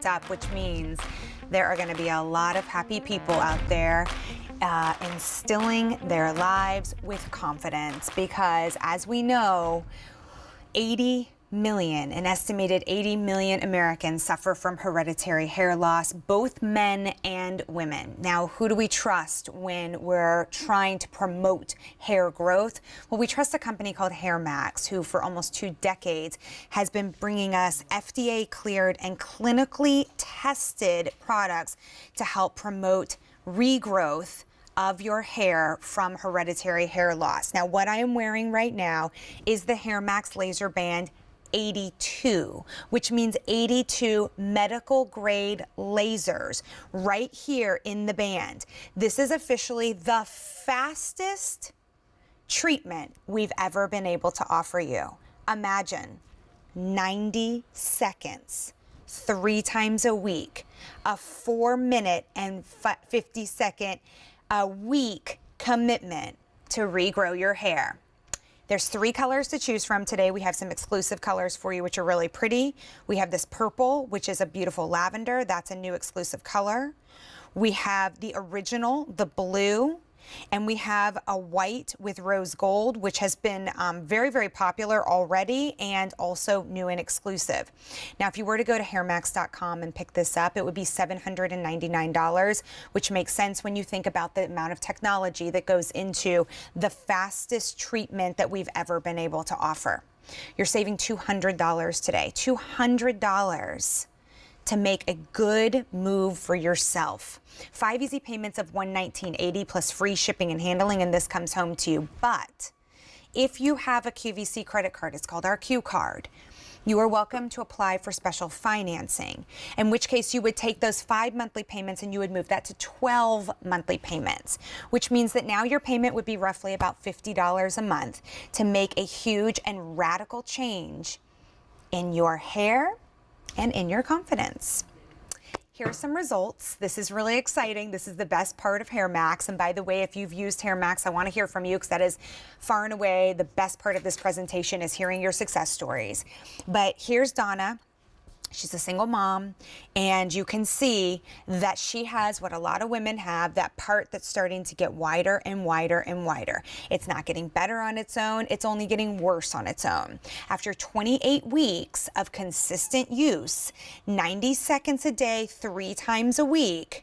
up, which means there are going to be a lot of happy people out there instilling their lives with confidence, because as we know, an estimated 80 million Americans suffer from hereditary hair loss, both men and women. Now, who do we trust when we're trying to promote hair growth? Well, we trust a company called HairMax, who for almost 2 decades has been bringing us FDA cleared and clinically tested products to help promote regrowth of your hair from hereditary hair loss. Now, what I am wearing right now is the HairMax LaserBand 82, which means 82 medical grade lasers right here in the band. This is officially the fastest treatment we've ever been able to offer you. Imagine 90 seconds, 3 times a week, a 4-minute and 50-second a week commitment to regrow your hair. There's 3 colors to choose from today. We have some exclusive colors for you, which are really pretty. We have this purple, which is a beautiful lavender. That's a new exclusive color. We have the original, the blue, and we have a white with rose gold, which has been very, very popular already and also new and exclusive. Now, if you were to go to hairmax.com and pick this up, it would be $799, which makes sense when you think about the amount of technology that goes into the fastest treatment that we've ever been able to offer. You're saving $200 today, $200 to make a good move for yourself. 5 easy payments of $119.80 plus free shipping and handling, and this comes home to you. But if you have a QVC credit card, it's called our Q card, you are welcome to apply for special financing, in which case you would take those 5 monthly payments and you would move that to 12 monthly payments, which means that now your payment would be roughly about $50 a month to make a huge and radical change in your hair and in your confidence. Here are some results. This is really exciting. This is the best part of HairMax. And by the way, if you've used HairMax, I want to hear from you, because that is far and away the best part of this presentation, is hearing your success stories. But here's Donna. She's a single mom, and you can see that she has what a lot of women have, that part that's starting to get wider and wider and wider. It's not getting better on its own, it's only getting worse on its own. After 28 weeks of consistent use, 90 seconds a day, 3 times a week,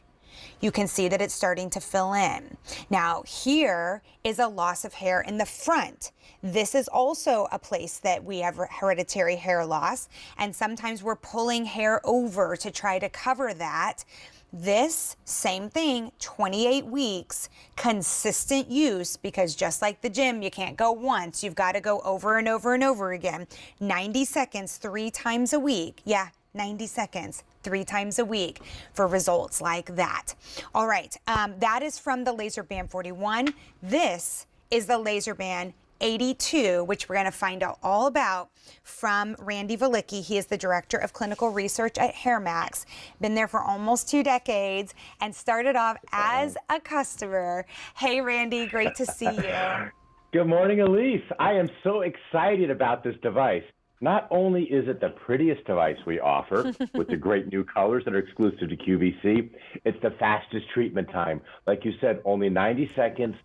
you can see that it's starting to fill in. Now, here is a loss of hair in the front. This is also a place that we have hereditary hair loss, and sometimes we're pulling hair over to try to cover that. This, same thing, 28 weeks, consistent use, because just like the gym, you can't go once, you've got to go over and over and over again. 90 seconds, 3 times a week. Yeah, 90 seconds, 3 times a week for results like that. All right, that is from the LaserBand 41. This is the LaserBand 82, which we're going to find out all about from Randy Valicki. He is the Director of Clinical Research at HairMax. Been there for almost 2 decades and started off as a customer. Hey, Randy, great to see you. Good morning, Elise. I am so excited about this device. Not only is it the prettiest device we offer with the great new colors that are exclusive to QVC, it's the fastest treatment time. Like you said, only 90 seconds,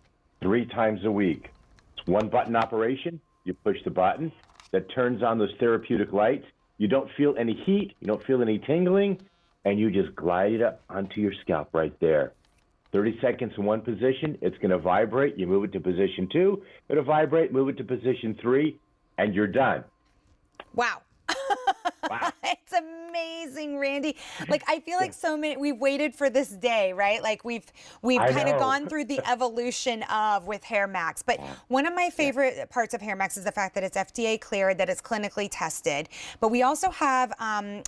3 times a week. It's 1-button operation. You push the button that turns on those therapeutic lights. You don't feel any heat, you don't feel any tingling, and you just glide it up onto your scalp right there. 30 seconds in one position, it's going to vibrate. You move it to position 2, it'll vibrate, move it to position 3, and you're done. Wow. Wow. It's amazing, Randy. Like, I feel like we've waited for this day, right? Like we've kind of gone through the evolution of with HairMax. But one of my favorite parts of HairMax is the fact that it's FDA cleared, that it's clinically tested. But we also have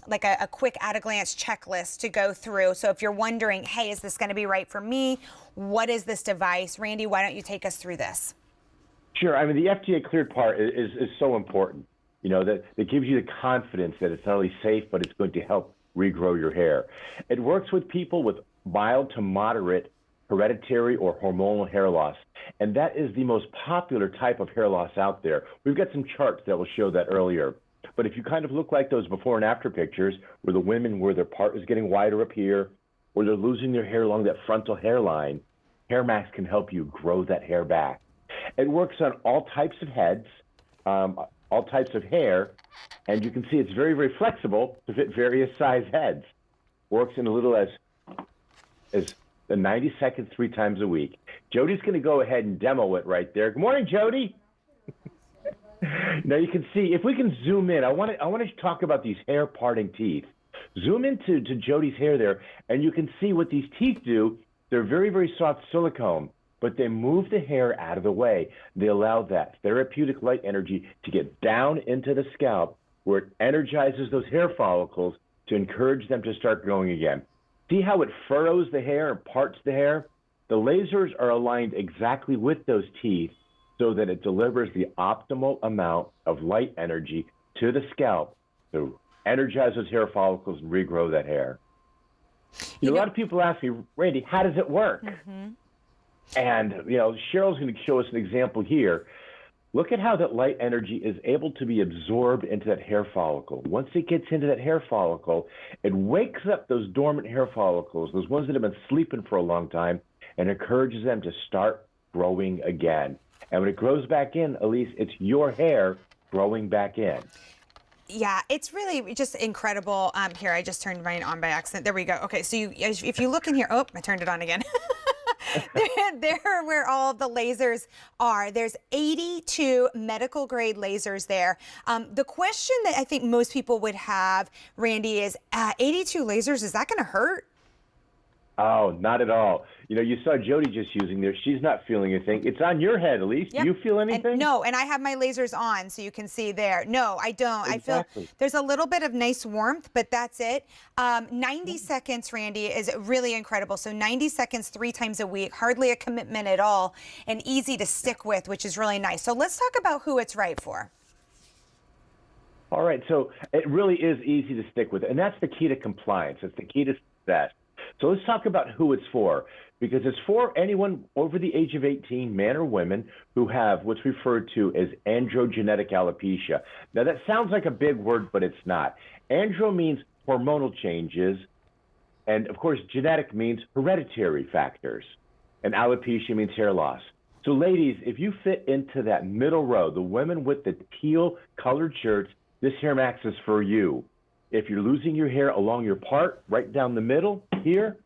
like a quick at-a-glance checklist to go through. So if you're wondering, hey, is this going to be right for me? What is this device? Randy, why don't you take us through this? Sure. I mean, the FDA cleared part is so important. You know, that it gives you the confidence that it's not only safe, but it's going to help regrow your hair. It works with people with mild to moderate hereditary or hormonal hair loss, and that is the most popular type of hair loss out there. We've got some charts that will show that earlier. But if you kind of look like those before and after pictures where the women, where their part is getting wider up here, or they're losing their hair along that frontal hairline, HairMax can help you grow that hair back. It works on all types of heads, all types of hair, and you can see it's very, very flexible to fit various size heads. Works in as little as the 90 seconds 3 times a week. Jody's going to go ahead and demo it right there. Good morning, Jody. Now you can see, if we can zoom in, I want to talk about these hair parting teeth. Zoom into Jody's hair there, and you can see what these teeth do. They're very, very soft silicone, but they move the hair out of the way. They allow that therapeutic light energy to get down into the scalp, where it energizes those hair follicles to encourage them to start growing again. See how it furrows the hair and parts the hair? The lasers are aligned exactly with those teeth so that it delivers the optimal amount of light energy to the scalp to energize those hair follicles and regrow that hair. A lot of people ask me, Randy, how does it work? And, Cheryl's going to show us an example here. Look at how that light energy is able to be absorbed into that hair follicle. Once it gets into that hair follicle, it wakes up those dormant hair follicles, those ones that have been sleeping for a long time, and encourages them to start growing again. And when it grows back in, Elise, it's your hair growing back in. Yeah, it's really just incredible. Here, I just turned mine on by accident. There we go. Okay, so if you look in here, oh, I turned it on again. There where all of the lasers are. There's 82 medical grade lasers there. The question that I think most people would have, Randy, is 82 lasers, is that going to hurt? Oh, not at all. You saw Jody just using there. She's not feeling anything. It's on your head, Elise. Yep. Do you feel anything? No, and I have my lasers on, so you can see there. No, I don't. Exactly. I feel there's a little bit of nice warmth, but that's it. 90 seconds, Randy, is really incredible. So 90 seconds 3 times a week, hardly a commitment at all, and easy to stick with, which is really nice. So let's talk about who it's right for. All right, so it really is easy to stick with, and that's the key to compliance. It's the key to success. So let's talk about who it's for, because it's for anyone over the age of 18, man or women, who have what's referred to as androgenetic alopecia. Now, that sounds like a big word, but it's not. Andro means hormonal changes, and of course, genetic means hereditary factors, and alopecia means hair loss. So ladies, if you fit into that middle row, the women with the teal colored shirts, this HairMax is for you. If you're losing your hair along your part, right down the middle here,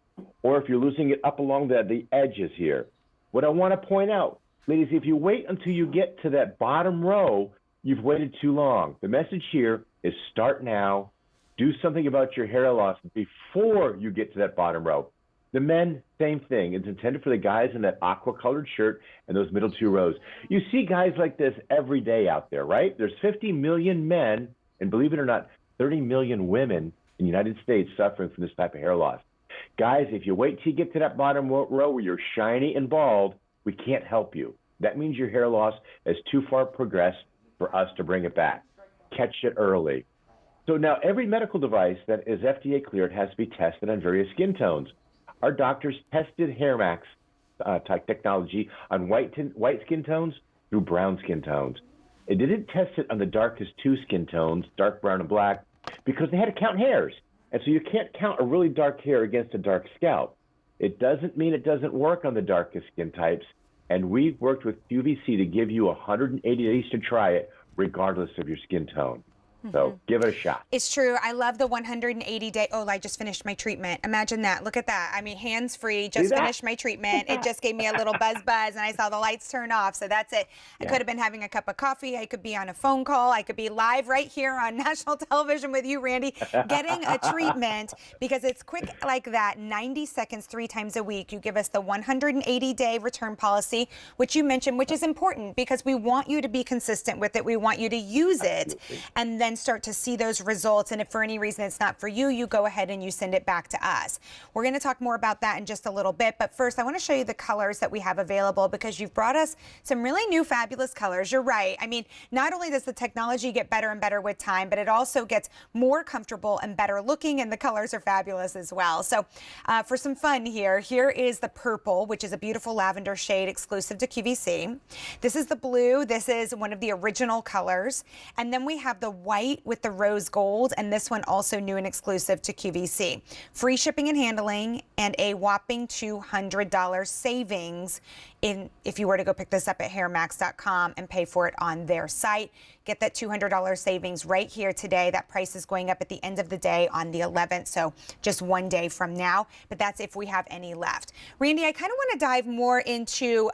or if you're losing it up along the edges here. What I want to point out, ladies, if you wait until you get to that bottom row, you've waited too long. The message here is start now. Do something about your hair loss before you get to that bottom row. The men, same thing. It's intended for the guys in that aqua-colored shirt and those middle 2 rows. You see guys like this every day out there, right? There's 50 million men, and believe it or not, 30 million women in the United States suffering from this type of hair loss. Guys, if you wait till you get to that bottom row where you're shiny and bald, we can't help you. That means your hair loss is too far progressed for us to bring it back. Catch it early. So now every medical device that is FDA cleared has to be tested on various skin tones. Our doctors tested HairMax technology on white skin tones through brown skin tones. It didn't test it on the darkest 2 skin tones, dark brown and black, because they had to count hairs. And so you can't count a really dark hair against a dark scalp. It doesn't mean it doesn't work on the darkest skin types. And we've worked with QVC to give you 180 days to try it, regardless of your skin tone. So give it a shot. It's true. I love the 180-day. Oh, I just finished my treatment. Imagine that. Look at that. I mean, hands-free, just finished my treatment. It just gave me a little buzz, and I saw the lights turn off. So that's it. I could have been having a cup of coffee. I could be on a phone call. I could be live right here on national television with you, Randy, getting a treatment, because it's quick like that. 90 seconds 3 times a week. You give us the 180-day return policy, which you mentioned, which is important because we want you to be consistent with it. We want you to use it and then start to see those results. And if for any reason it's not for you, you go ahead and you send it back to us. We're going to talk more about that in just a little bit. But first, I want to show you the colors that we have available, because you've brought us some really new fabulous colors. You're right. I mean, not only does the technology get better and better with time, but it also gets more comfortable and better looking, and the colors are fabulous as well. So for some fun here is the purple, which is a beautiful lavender shade exclusive to QVC. This is the blue. This is one of the original colors. And then we have the white white with the rose gold, and this one also new and exclusive to QVC. Free shipping and handling, and a whopping $200 savings if you were to go pick this up at HairMax.com and pay for it on their site. Get that $200 savings right here today. That price is going up at the end of the day on the 11th, so just one day from now. But that's if we have any left. Randy, I kind of want to dive more into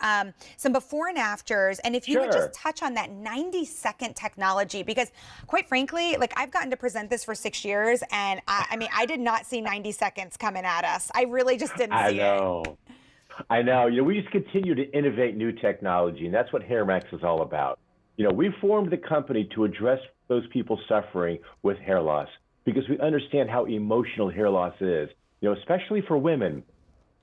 some before and afters, and if you would just touch on that 90-second technology, because quite frankly, like, I've gotten to present this for 6 years, and I mean, I did not see 90 seconds coming at us. I really just didn't see it. I know. You know, we just continue to innovate new technology, and that's what HairMax is all about. You know, we formed the company to address those people suffering with hair loss because we understand how emotional hair loss is, you know, especially for women.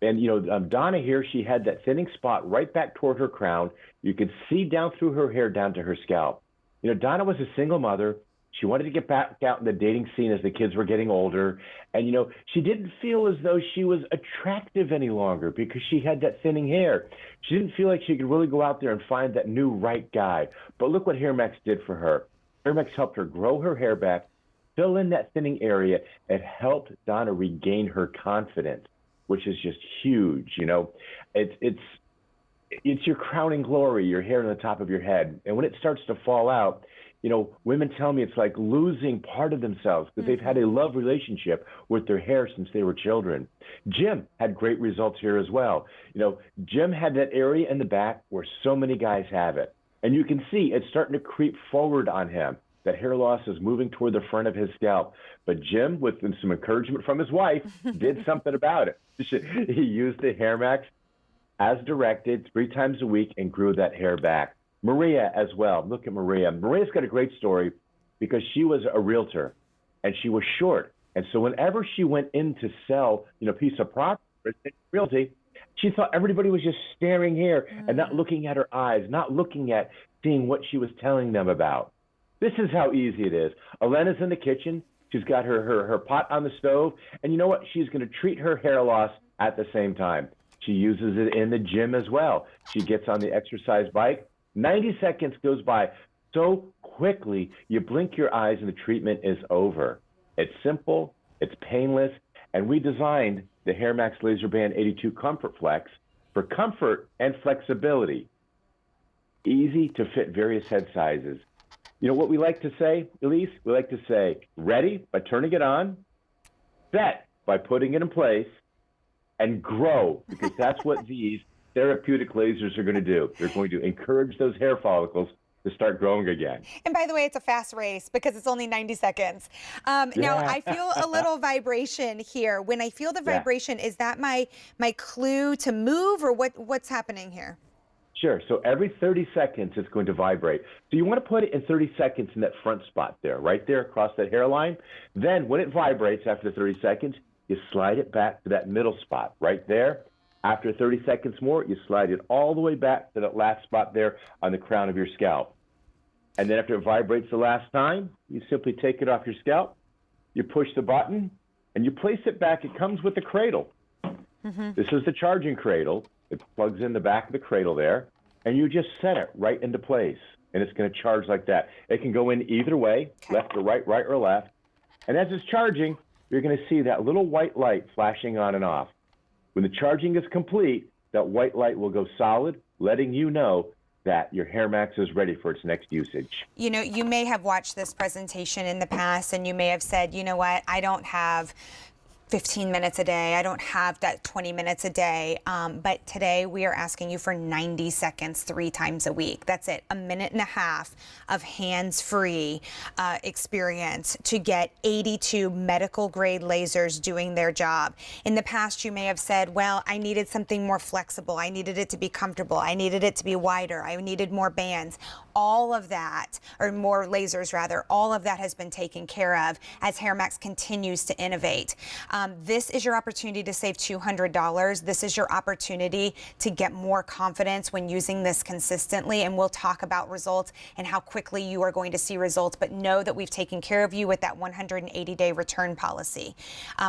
And, you know, Donna here, she had that thinning spot right back toward her crown. You could see down through her hair down to her scalp. You know, Donna was a single mother. She wanted to get back out in the dating scene as the kids were getting older. And, you know, she didn't feel as though she was attractive any longer because she had that thinning hair. She didn't feel like she could really go out there and find that new right guy. But look what HairMax did for her. HairMax helped her grow her hair back, fill in that thinning area. It helped Donna regain her confidence, which is just huge. You know, it's your crowning glory, your hair on the top of your head. And when it starts to fall out, you know, women tell me it's like losing part of themselves because they've had a love relationship with their hair since they were children. Jim had great results here as well. You know, Jim had that area in the back where so many guys have it. And you can see it's starting to creep forward on him. That hair loss is moving toward the front of his scalp. But Jim, with some encouragement from his wife, did something about it. He used the HairMax as directed 3 times a week and grew that hair back. Maria as well. Look at Maria. Maria's got a great story because she was a realtor and she was short. And so whenever she went in to sell, you know, a piece of property, realty, she thought everybody was just staring here and not looking at her eyes, not looking at seeing what she was telling them about. This is how easy it is. Elena's in the kitchen. She's got her pot on the stove. And you know what? She's going to treat her hair loss at the same time. She uses it in the gym as well. She gets on the exercise bike. 90 seconds goes by so quickly, you blink your eyes and the treatment is over. It's simple, it's painless, and we designed the HairMax LaserBand 82 Comfortflex for comfort and flexibility. Easy to fit various head sizes. You know what we like to say, Elise? We like to say, ready by turning it on, set by putting it in place, and grow, because that's what these therapeutic lasers are going to do. They're going to encourage those hair follicles to start growing again. And by the way, it's a fast race because it's only 90 seconds. Now, I feel a little vibration here. When I feel the vibration, is that my clue to move, or what's happening here? Sure. So every 30 seconds, it's going to vibrate. So you want to put it in 30 seconds in that front spot there, right there across that hairline. Then when it vibrates after 30 seconds, you slide it back to that middle spot right there. After 30 seconds more, you slide it all the way back to that last spot there on the crown of your scalp. And then after it vibrates the last time, you simply take it off your scalp, you push the button, and you place it back. It comes with the cradle. This is the charging cradle. It plugs in the back of the cradle there, and you just set it right into place, and it's going to charge like that. It can go in either way, left or right or left. And as it's charging, you're going to see that little white light flashing on and off. When the charging is complete, that white light will go solid, letting you know that your HairMax is ready for its next usage. You know, you may have watched this presentation in the past and you may have said, you know what, I don't have 15 minutes a day. I don't have that 20 minutes a day. But today we are asking you for 90 seconds 3 times a week. That's it. A minute and a half of hands-free experience to get 82 medical grade lasers doing their job. In the past, you may have said, well, I needed something more flexible. I needed it to be comfortable. I needed it to be wider. I needed more bands. All of that, or more lasers rather, all of that has been taken care of as HairMax continues to innovate. This is your opportunity to save $200. This is your opportunity to get more confidence when using this consistently, and we'll talk about results and how quickly you are going to see results, but know that we've taken care of you with that 180-day return policy.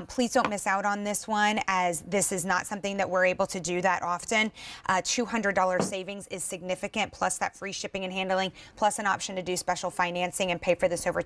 Please don't miss out on this one, as this is not something that we're able to do that often. $200 savings is significant, plus that free shipping and handling, plus an option to do special financing and pay for this over